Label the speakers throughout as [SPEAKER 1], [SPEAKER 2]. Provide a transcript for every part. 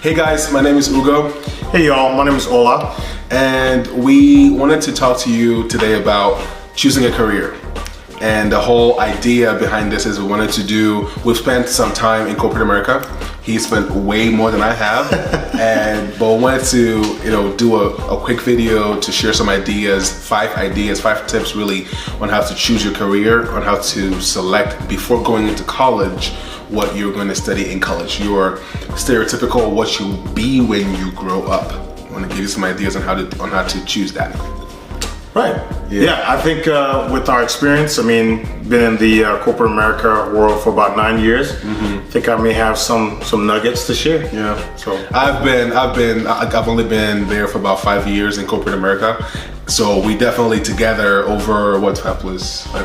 [SPEAKER 1] Hey guys, my name is Ugo.
[SPEAKER 2] Hey y'all, my name is Ola.
[SPEAKER 1] And we wanted to talk to you today about choosing a career. And the whole idea behind this is we've spent some time in corporate America. He spent way more than I have. But we wanted to, do a quick video to share some ideas, 5 tips really on how to choose your career, on how to select before going into college what you're going to study in college. Your stereotypical what you'll be when you grow up. I want to give you some ideas on how to choose that.
[SPEAKER 2] Right. Yeah, I think with our experience, been in the corporate America world for about 9 years. I think I may have some nuggets to share.
[SPEAKER 1] Yeah. So I've only been there for about 5 years in corporate America. So we definitely together over 5 plus 9?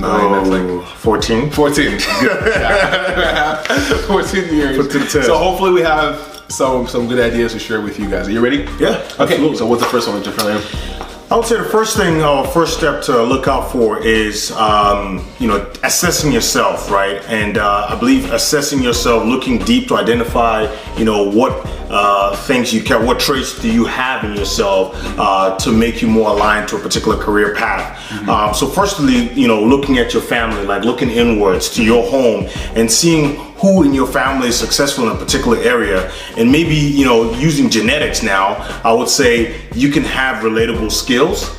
[SPEAKER 1] That's like
[SPEAKER 2] 14.
[SPEAKER 1] 14. Yeah. 14 years. So hopefully we have some good ideas to share with you guys. Are you ready?
[SPEAKER 2] Yeah.
[SPEAKER 1] Okay.
[SPEAKER 2] Absolutely.
[SPEAKER 1] So what's the first one, Jeffrey?
[SPEAKER 2] I would say the first step to look out for is, assessing yourself, right? And I believe assessing yourself, looking deep to identify, what things you care, what traits do you have in yourself to make you more aligned to a particular career path. So firstly, looking at your family, like looking inwards to your home and seeing who in your family is successful in a particular area, and maybe using genetics now, I would say you can have relatable skills,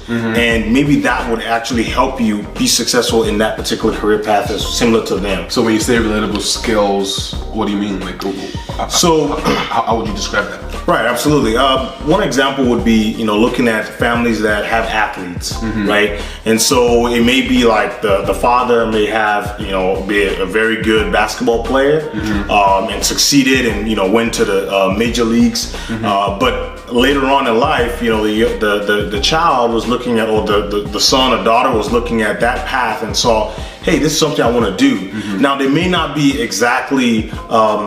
[SPEAKER 2] and maybe that would actually help you be successful in that particular career path that's similar to them.
[SPEAKER 1] So when you say relatable skills, what do you mean? Like, how would you describe that?
[SPEAKER 2] Right, absolutely. One example would be, looking at families that have athletes, right? And so it may be like the father may have, be a very good basketball player, and succeeded and, went to the major leagues. But later on in life, the child was looking at, or the son or daughter was looking at that path and saw, hey, this is something I want to do. Now, they may not be exactly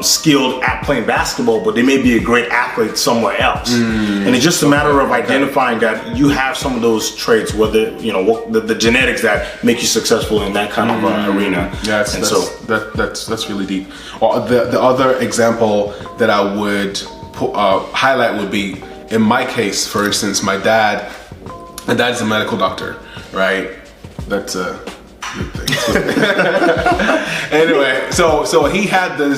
[SPEAKER 2] skilled at playing basketball, but they may be a great athlete somewhere else. And it's just a matter of identifying that you have some of those traits, whether, the genetics that make you successful in that kind of arena.
[SPEAKER 1] Yeah, that's really deep. Well, the other example that I would highlight would be, in my case, for instance, my dad's a medical doctor, right? That's a good thing. Anyway, so he had the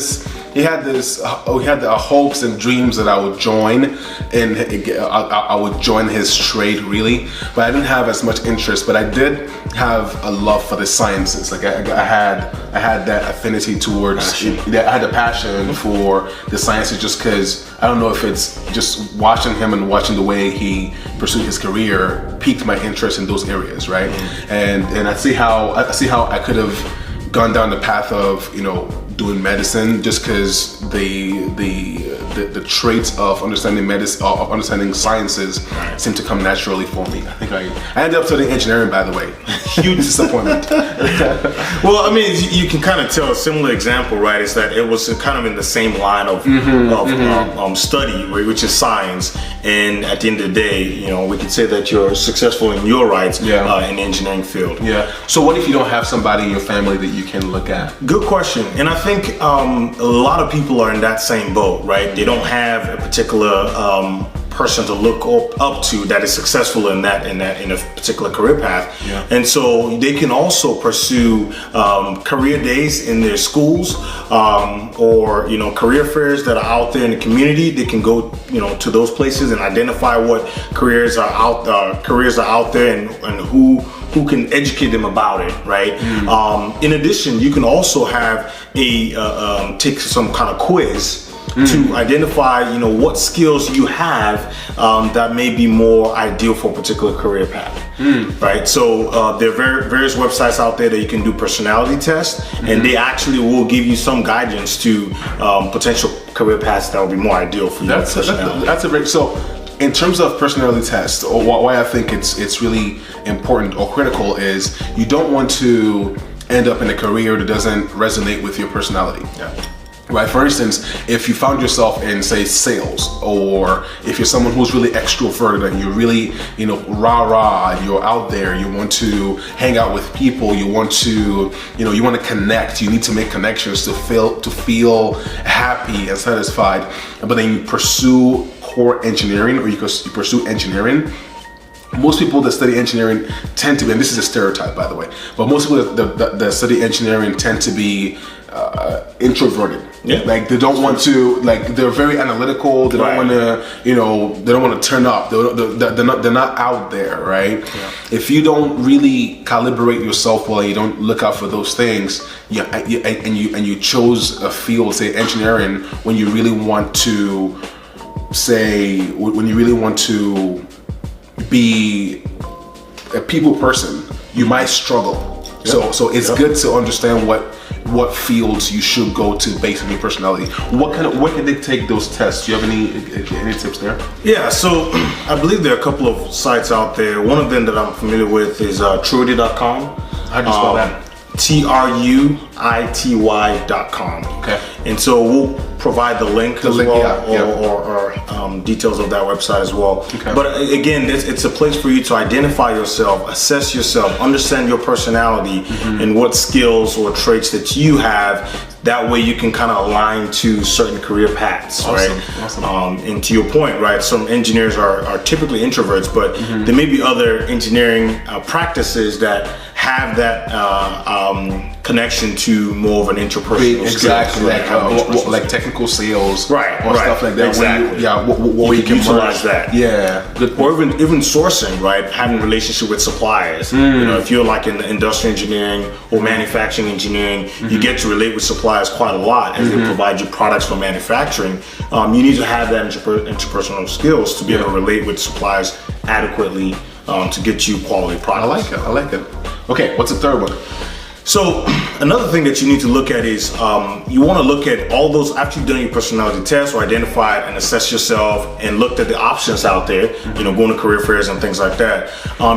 [SPEAKER 1] hopes and dreams that I would join, and I would join his trade really, but I didn't have as much interest. But I did have a love for the sciences. Like I had that affinity towards. I had a passion for the sciences, just because I don't know if it's just watching him and watching the way he pursued his career piqued my interest in those areas, right? And I see how I could have gone down the path of doing medicine, just because the traits of understanding medicine, of understanding sciences, seem to come naturally for me. I think I ended up studying engineering, by the way. Huge disappointment.
[SPEAKER 2] Well, you can kind of tell a similar example, right? Is that it was kind of in the same line of study, which is science. And at the end of the day, we can say that you're successful in your rights in the engineering field.
[SPEAKER 1] Yeah. So what if you don't have somebody in your family that you can look at?
[SPEAKER 2] Good question. And I think a lot of people are in that same boat, right? They don't have a particular person to look up to that is successful in a particular career path. And so they can also pursue career days in their schools, or career fairs that are out there in the community. They can go to those places and identify what careers are out there and who can educate them about it, right? In addition, you can also have take some kind of quiz to identify, what skills you have that may be more ideal for a particular career path, right? So there are various websites out there that you can do personality tests, and they actually will give you some guidance to potential career paths that will be more ideal for you.
[SPEAKER 1] That's a great. So, in terms of personality tests, or why I think it's really important or critical is you don't want to end up in a career that doesn't resonate with your personality. Right. For instance, if you found yourself in, say, sales, or if you're someone who's really extroverted and you're really, rah, you're out there, you want to hang out with people, you want to, you want to connect, you need to make connections to feel happy and satisfied, but then you pursue core engineering, or you pursue engineering. Most people that study engineering tend to be, and this is a stereotype, by the way, but most people that study engineering tend to be introverted.
[SPEAKER 2] Yeah.
[SPEAKER 1] Like they don't want to, like they're very analytical. They don't want to, they don't want to turn up. They're not out there, right?
[SPEAKER 2] Yeah.
[SPEAKER 1] If you don't really calibrate yourself well, you don't look out for those things, and you chose a field, say engineering, when you really want to, be a people person, you might struggle. Yep. So it's good to understand what fields you should go to based on your personality. Where can they take those tests? Do you have any tips there? Yeah,
[SPEAKER 2] so I believe there are a couple of sites out there. One of them that I'm familiar with is truity.com.
[SPEAKER 1] How do you spell that?
[SPEAKER 2] truity.com.
[SPEAKER 1] Okay.
[SPEAKER 2] And so we'll provide the link or details of that website as well.
[SPEAKER 1] Okay.
[SPEAKER 2] But again, it's a place for you to identify yourself, assess yourself, understand your personality, and what skills or traits that you have. That way you can kind of align to certain career paths, right?
[SPEAKER 1] Awesome.
[SPEAKER 2] And to your point, right, some engineers are typically introverts, but there may be other engineering practices that have that connection to more of an interpersonal
[SPEAKER 1] exactly,
[SPEAKER 2] skills,
[SPEAKER 1] like technical sales,
[SPEAKER 2] right,
[SPEAKER 1] or stuff like that.
[SPEAKER 2] Exactly.
[SPEAKER 1] Where you can
[SPEAKER 2] utilize that.
[SPEAKER 1] Yeah, good.
[SPEAKER 2] Or even sourcing, right? Having a relationship with suppliers. If you're like in the industrial engineering or manufacturing engineering, you get to relate with suppliers quite a lot as they provide you products for manufacturing. You need to have that interpersonal skills to be able to relate with suppliers adequately to get you quality products.
[SPEAKER 1] I like it. Okay, what's the third one?
[SPEAKER 2] So another thing that you need to look at is you want to look at all those, after you've done your personality test or identified and assessed yourself and looked at the options out there, going to career fairs and things like that.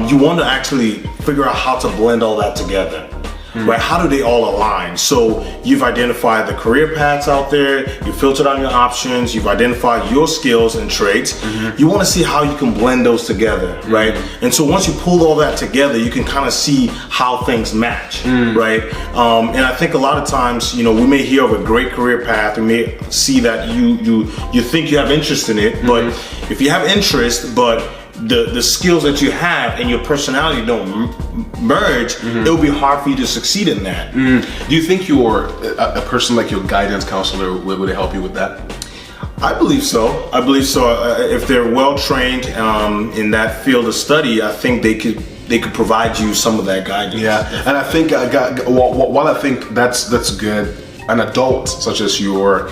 [SPEAKER 2] You want to actually figure out how to blend all that together. Right? How do they all align? So you've identified the career paths out there, you filtered out your options, you've identified your skills and traits. You want to see how you can blend those together, right? And so once you pull all that together, you can kind of see how things match, right? And I think a lot of times, we may hear of a great career path, we may see that you think you have interest in it, but if you have interest, but the skills that you have and your personality don't merge, it'll be hard for you to succeed in that.
[SPEAKER 1] Do you think a person like your guidance counselor would help you with that?
[SPEAKER 2] I believe so. If they're well trained in that field of study, I think they could provide you some of that guidance.
[SPEAKER 1] Yeah, and I think while I think that's good, an adult such as you're,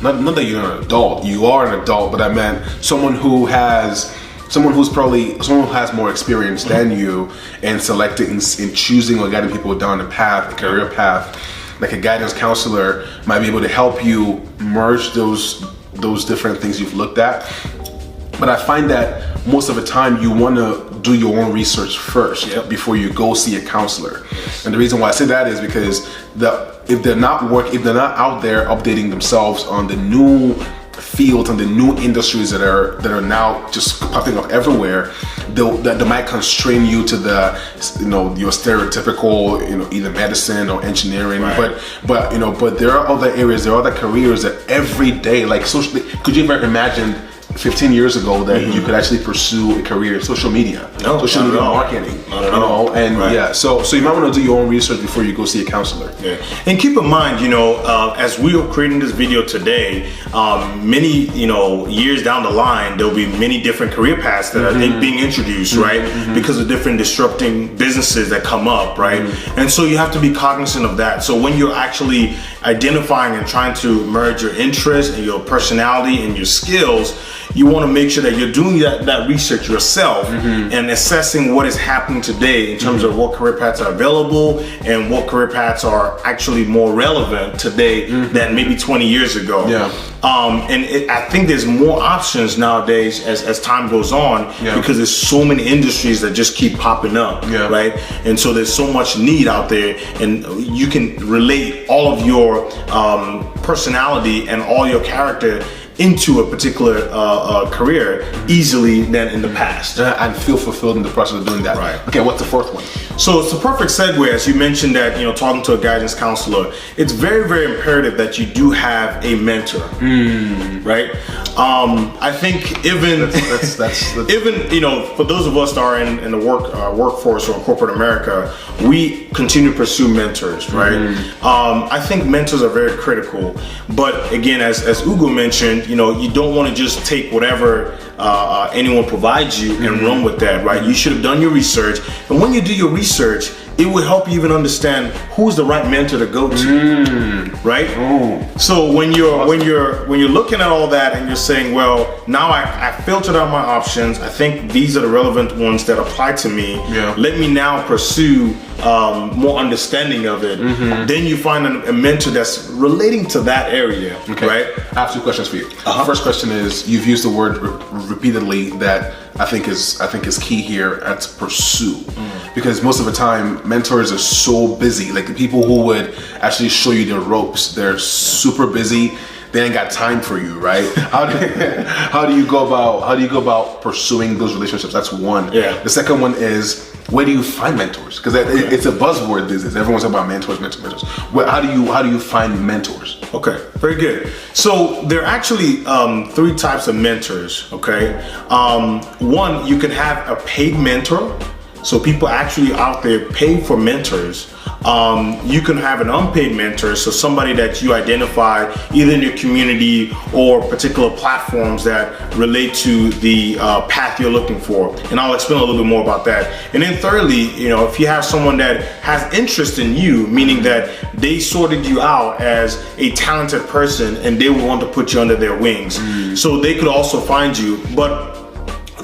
[SPEAKER 1] not that you're an adult, you are an adult, but I meant someone who has more experience than you in selecting, in choosing or guiding people down a career path. Like a guidance counselor might be able to help you merge those different things you've looked at. But I find that most of the time you want to do your own research first before you go see a counselor. And the reason why I say that is because if they're not out there updating themselves on the new fields and the new industries that are now just popping up everywhere, that might constrain you to your stereotypical either medicine or engineering.
[SPEAKER 2] Right.
[SPEAKER 1] But there are other areas, there are other careers that every day, like socially, could you ever imagine 15 years ago that you could actually pursue a career in social media, social media marketing, so you might want to do your own research before you go see a counselor.
[SPEAKER 2] Yeah. And keep in mind, as we are creating this video today, many years down the line, there'll be many different career paths that are being introduced, right? Because of different disrupting businesses that come up, right? And so you have to be cognizant of that. So when you're actually identifying and trying to merge your interests and your personality and your skills, you want to make sure that you're doing that research yourself and assessing what is happening today in terms of what career paths are available and what career paths are actually more relevant today than maybe 20 years ago. I think there's more options nowadays as time goes on because there's so many industries that just keep popping up, right? And so there's so much need out there, and you can relate all of your personality and all your character into a particular career easily than in the past.
[SPEAKER 1] And feel fulfilled in the process of doing that.
[SPEAKER 2] Right.
[SPEAKER 1] Okay, what's the fourth one?
[SPEAKER 2] So it's a perfect segue, as you mentioned that, talking to a guidance counselor, it's very, very imperative that you do have a mentor, right? I think even, for those of us that are in the workforce or corporate America, we continue to pursue mentors, right? I think mentors are very critical, but again, as Ugo mentioned, you don't want to just take whatever anyone provides you and run with that, right? You should have done your research, and when you do your research, it will help you even understand who's the right mentor to go to, right? So when you're looking at all that and you're saying, well, now I filtered out my options, I think these are the relevant ones that apply to me. Let me now pursue more understanding of it. Then you find a mentor that's relating to that area, right?
[SPEAKER 1] I have two questions for you. First question is, you've used the word repeatedly that I think is key here, that's pursue. Because most of the time, mentors are so busy. Like the people who would actually show you the ropes, they're super busy. They ain't got time for you, right? How do you go about pursuing those relationships? That's one. The second one is, where do you find mentors? Because it's a buzzword these days. Everyone's talking about mentors. How do you find mentors?
[SPEAKER 2] Okay, very good. So there are actually three types of mentors. Okay, one, you can have a paid mentor. So people actually out there pay for mentors. You can have an unpaid mentor, so somebody that you identify either in your community or particular platforms that relate to the path you're looking for. And I'll explain a little bit more about that. And then thirdly, if you have someone that has interest in you, meaning that they sorted you out as a talented person and they want to put you under their wings. So they could also find you. But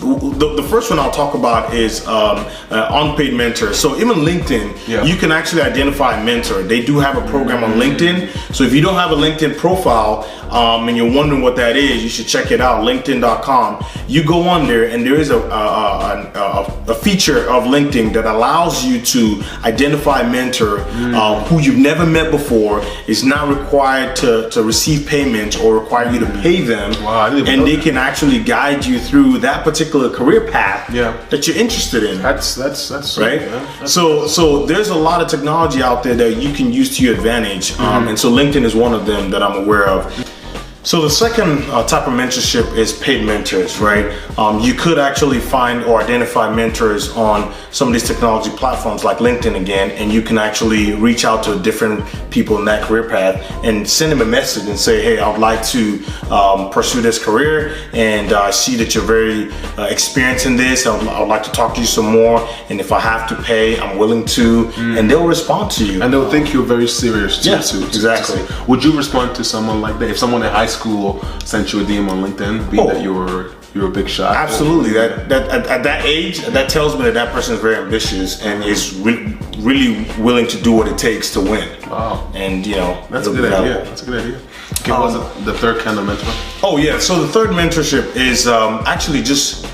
[SPEAKER 2] the first one I'll talk about is unpaid mentor. So even LinkedIn, you can actually identify a mentor. They do have a program on LinkedIn. So if you don't have a LinkedIn profile and you're wondering what that is, you should check it out, linkedin.com. You go on there and there is a feature of LinkedIn that allows you to identify a mentor who you've never met before, is not required to receive payment or require you to pay them. And they can actually guide you through that particular career path that you're interested in.
[SPEAKER 1] That's
[SPEAKER 2] right. So there's a lot of technology out there that you can use to your advantage, and so LinkedIn is one of them that I'm aware of. So the second type of mentorship is paid mentors, right? You could actually find or identify mentors on some of these technology platforms like LinkedIn again, and you can actually reach out to different people in that career path and send them a message and say, hey, I would like to pursue this career, and I see that you're very experienced in this. I would like to talk to you some more, and if I have to pay, I'm willing to, and they'll respond to you.
[SPEAKER 1] And they'll think you're very serious too.
[SPEAKER 2] Exactly.
[SPEAKER 1] Would you respond to someone like that? If someone in high school sent you a DM on LinkedIn, that you're a big shot?
[SPEAKER 2] Absolutely. That at that age, that tells me that person is very ambitious and is really willing to do what it takes to win.
[SPEAKER 1] Wow.
[SPEAKER 2] And
[SPEAKER 1] that's a good idea. That's a good idea. Okay, what's the third kind of mentor?
[SPEAKER 2] Oh yeah. So the third mentorship is actually just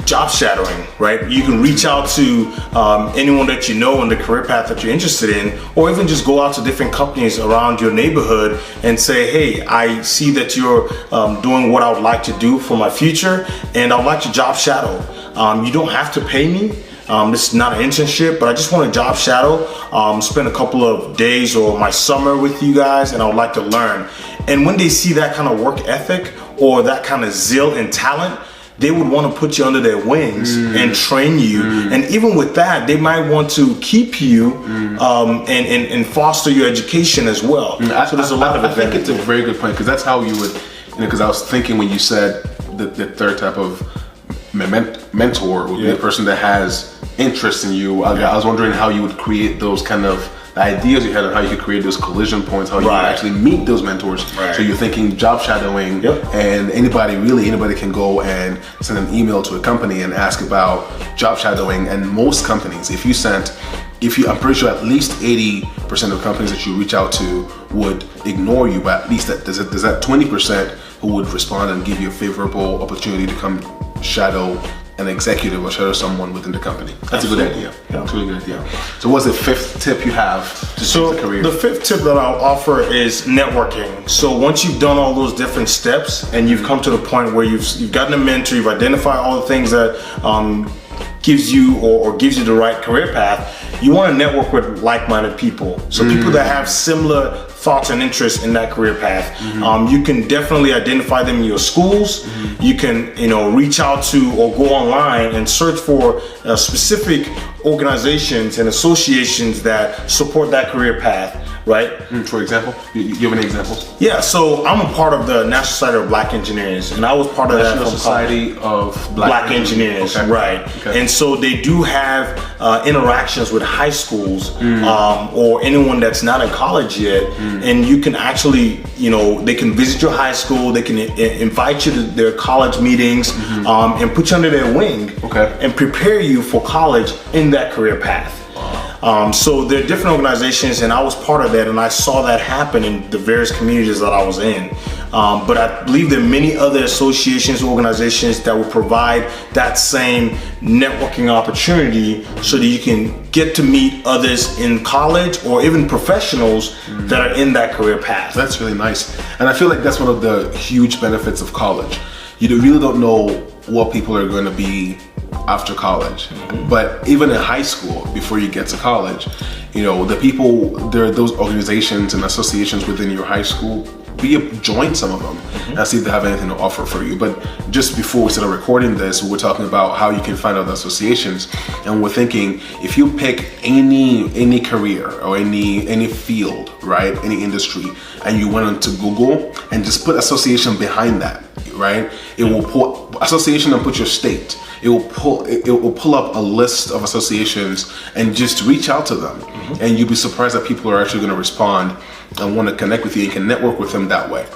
[SPEAKER 2] job shadowing, right? You can reach out to anyone that you know in the career path that you're interested in, or even just go out to different companies around your neighborhood and say, hey, I see that you're doing what I would like to do for my future, and I would like to job shadow. You don't have to pay me. This is not an internship, but I just want to job shadow, spend a couple of days or my summer with you guys, and I would like to learn. And when they see that kind of work ethic or that kind of zeal and talent, they would want to put you under their wings and train you. And even with that, they might want to keep you and foster your education as well. So there's a lot of advantages.
[SPEAKER 1] I think it's a very good point, because that's how you would, because I was thinking when you said the third type of mentor would be a person that has interest in you. I was wondering how you would create those kind of the ideas you had on how you could create those collision points, how you
[SPEAKER 2] Right.
[SPEAKER 1] actually meet those mentors.
[SPEAKER 2] Right.
[SPEAKER 1] So you're thinking job shadowing,
[SPEAKER 2] Yep.
[SPEAKER 1] and anybody can go and send an email to a company and ask about job shadowing. And most companies, I'm pretty sure at least 80% of companies that you reach out to would ignore you, but at least there's that 20% who would respond and give you a favorable opportunity to come shadow an executive or shadow someone within the company. That's a good idea.
[SPEAKER 2] Yeah.
[SPEAKER 1] That's a really good idea. So what's the fifth tip you have to choose a career?
[SPEAKER 2] The fifth tip that I'll offer is networking. So once you've done all those different steps and you've come to the point where you've gotten a mentor, you've identified all the things that gives you or gives you the right career path, you want to network with like-minded people. So people that have similar thoughts and interests in that career path. You can definitely identify them in your schools. You can, reach out to or go online and search for specific organizations and associations that support that career path, right?
[SPEAKER 1] For example, you have any examples?
[SPEAKER 2] Yeah, so I'm a part of the National Society of Black Engineers, and I was part of
[SPEAKER 1] National
[SPEAKER 2] that from
[SPEAKER 1] Society of
[SPEAKER 2] Black Engineers,
[SPEAKER 1] okay.
[SPEAKER 2] right?
[SPEAKER 1] Okay.
[SPEAKER 2] And so they do have interactions with high schools or anyone that's not in college yet, and you can actually, they can visit your high school, they can invite you to their college meetings, and put you under their wing, and prepare you for college in that career path. So there are different organizations, and I was part of that, and I saw that happen in the various communities that I was in. But I believe there are many other associations, organizations that will provide that same networking opportunity so that you can get to meet others in college or even professionals that are in that career path.
[SPEAKER 1] That's really nice. And I feel like that's one of the huge benefits of college. You really don't know what people are going to be after college. But even in high school, before you get to college, there are those organizations and associations within your high school. Join some of them and see if they have anything to offer for you. But just before we started recording this, we were talking about how you can find out the associations, and we're thinking if you pick any career or any field, right, any industry, and you went onto Google and just put association behind that, right, it will put association and put your state. It will pull up a list of associations and just reach out to them, and you'll be surprised that people are actually going to respond and want to connect with you and can network with them that way.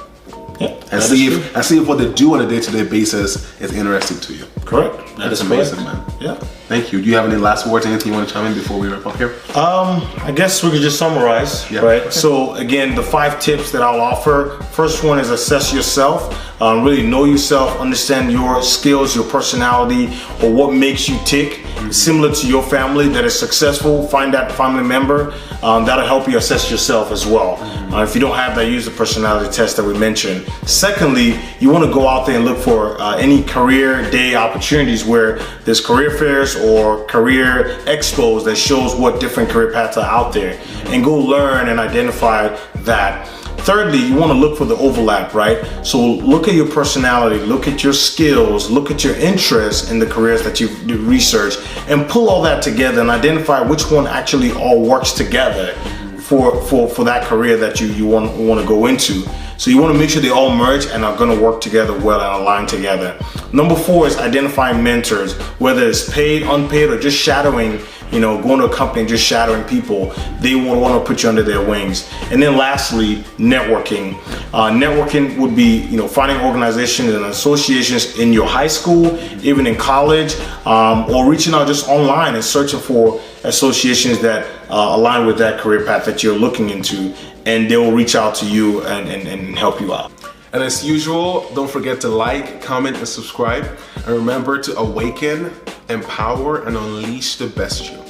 [SPEAKER 2] Yeah,
[SPEAKER 1] and see if what they do on a day-to-day basis is interesting to you.
[SPEAKER 2] Correct.
[SPEAKER 1] That's amazing, man.
[SPEAKER 2] Yeah. Thank
[SPEAKER 1] you. Do you have any last words, anything you want to chime in before we wrap up here?
[SPEAKER 2] I guess we could just summarize, right? Okay. So again, the 5 tips that I'll offer. First one is assess yourself. Really know yourself, understand your skills, your personality, or what makes you tick. Similar to your family that is successful, find that family member. That'll help you assess yourself as well. If you don't have that, use the personality test that we mentioned. Secondly, you want to go out there and look for any career day opportunities where there's career fairs or career expos that shows what different career paths are out there, and go learn and identify that. Thirdly, you want to look for the overlap, right? So look at your personality, look at your skills, look at your interests in the careers that you've researched, and pull all that together and identify which one actually all works together for that career that you want to go into. So you want to make sure they all merge and are going to work together well and align together. Number 4 is identifying mentors, whether it's paid, unpaid, or just shadowing. Going to a company and just shadowing people, they want to put you under their wings. And then lastly, networking. Networking would be, finding organizations and associations in your high school, even in college, or reaching out just online and searching for associations that align with that career path that you're looking into, and they will reach out to you and help you out.
[SPEAKER 1] And as usual, don't forget to like, comment, and subscribe. And remember to awaken, empower, and unleash the best you.